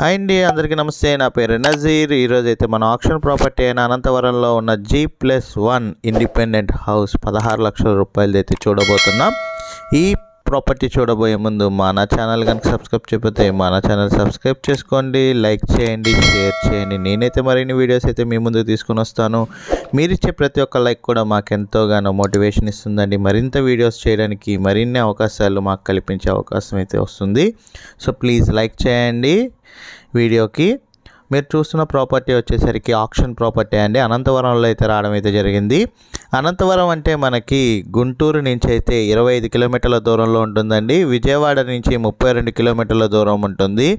Hi అండి, అందరికీ నమస్తే. నా పేరు నజీర్. ఈరోజు అయితే మన ఆక్షన్ ప్రాపర్టీ అయిన అనంతవరంలో ఉన్న G+1 ఇండిపెండెంట్ హౌస్ 16 లక్షల రూపాయలది అయితే చూడబోతున్నాం. ఈ ప్రాపర్టీ చూడబోయే ముందు మన ఛానల్ కనుక సబ్స్క్రైబ్ చేయకపోతే మన ఛానల్ సబ్స్క్రైబ్ చేసుకోండి, లైక్ చేయండి, షేర్ చేయండి. నేనైతే మరిన్ని వీడియోస్ అయితే మీ ముందుకు తీసుకుని వస్తాను. మీరిచ్చే ప్రతి ఒక్క లైక్ కూడా మాకు ఎంతోగానో మోటివేషన్ ఇస్తుందండి. మరింత వీడియోస్ చేయడానికి మరిన్ని అవకాశాలు మాకు కల్పించే అవకాశం అయితే వస్తుంది. సో ప్లీజ్ లైక్ చేయండి వీడియోకి. మీరు చూస్తున్న ప్రాపర్టీ వచ్చేసరికి ఆక్షన్ ప్రాపర్టీ అండి. అనంతవరంలో అయితే రావడం అయితే జరిగింది. అనంతవరం అంటే మనకి గుంటూరు నుంచి అయితే 25 కిలోమీటర్ల దూరంలో ఉంటుందండి. విజయవాడ నుంచి 32 కిలోమీటర్ల దూరం ఉంటుంది.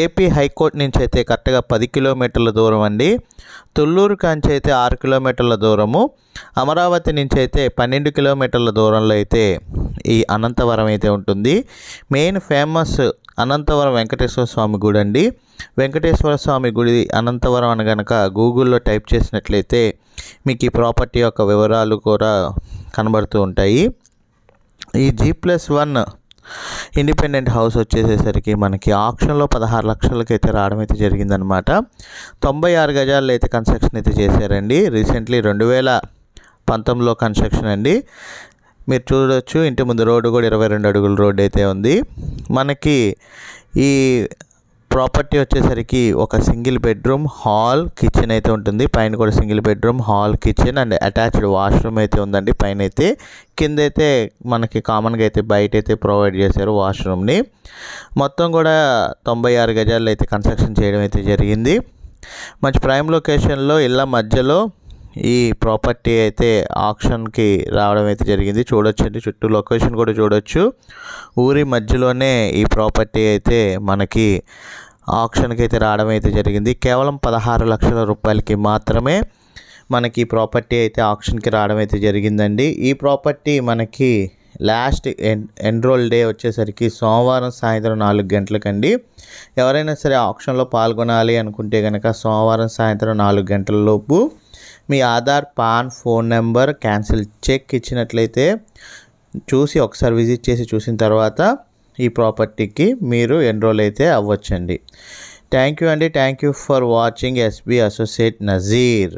ఏపీ హైకోర్టు నుంచి అయితే కరెక్ట్గా 10 కిలోమీటర్ల దూరం అండి. తుళ్ళూరు కాంచి అయితే 6 కిలోమీటర్ల దూరము. అమరావతి నుంచి అయితే 12 కిలోమీటర్ల దూరంలో అయితే ఈ అనంతవరం అయితే ఉంటుంది. మెయిన్ ఫేమస్ అనంతవరం వెంకటేశ్వర స్వామి గుడి అండి. వెంకటేశ్వర స్వామి గుడి అనంతవరం అని కనుక గూగుల్లో టైప్ చేసినట్లయితే మీకు ఈ ప్రాపర్టీ యొక్క వివరాలు కూడా కనబడుతూ ఉంటాయి. ఈ G+1 ఇండిపెండెంట్ హౌస్ వచ్చేసేసరికి మనకి ఆక్షన్లో 16 లక్షలకి అయితే రావడం అయితే జరిగిందనమాట. 96 గజాల్లో అయితే కన్స్ట్రక్షన్ అయితే చేశారండి. రీసెంట్లీ 2019లో కన్స్ట్రక్షన్ అండి. మీరు చూడొచ్చు, ఇంటి ముందు రోడ్డు కూడా 22 అడుగుల రోడ్డు అయితే ఉంది. మనకి ఈ ప్రాపర్టీ వచ్చేసరికి ఒక సింగిల్ బెడ్రూమ్, హాల్, కిచెన్ అయితే ఉంటుంది. పైన కూడా single bedroom, hall, kitchen and attached washroom అయితే ఉందండి. పైన అయితే కింద అయితే మనకి కామన్గా అయితే బయట అయితే ప్రొవైడ్ చేశారు వాష్రూమ్ని. మొత్తం కూడా 96 గజాల్లో అయితే కన్స్ట్రక్షన్ చేయడం అయితే జరిగింది. మంచి ప్రైమ్ లొకేషన్లో ఇళ్ళ మధ్యలో ఈ ప్రాపర్టీ అయితే ఆక్షన్కి రావడం అయితే జరిగింది. చూడొచ్చండి, చుట్టూ లొకేషన్ కూడా చూడొచ్చు. ఊరి మధ్యలోనే ఈ ప్రాపర్టీ అయితే మనకి ఆక్షన్కి అయితే రావడం అయితే జరిగింది. కేవలం 16 లక్షల రూపాయలకి మాత్రమే మనకి ఈ ప్రాపర్టీ అయితే ఆక్షన్కి రావడం అయితే జరిగిందండి. ఈ ప్రాపర్టీ మనకి లాస్ట్ ఎన్రోల్ డే వచ్చేసరికి సోమవారం సాయంత్రం 4 గంటలకండి. ఎవరైనా సరే ఆక్షన్లో పాల్గొనాలి అనుకుంటే కనుక సోమవారం సాయంత్రం 4 గంటల లోపు మీ Aadhaar, PAN, phone number, cancel cheque ఇచ్చినట్లయితే చూసి ఒకసారి విజిట్ చేసి చూసిన తర్వాత ఈ ప్రాపర్టీకి మీరు ఎన్రోల్ అయితే అవ్వచ్చండి. థ్యాంక్ యూ అండి. Thank you for watching. SB associate Nazir.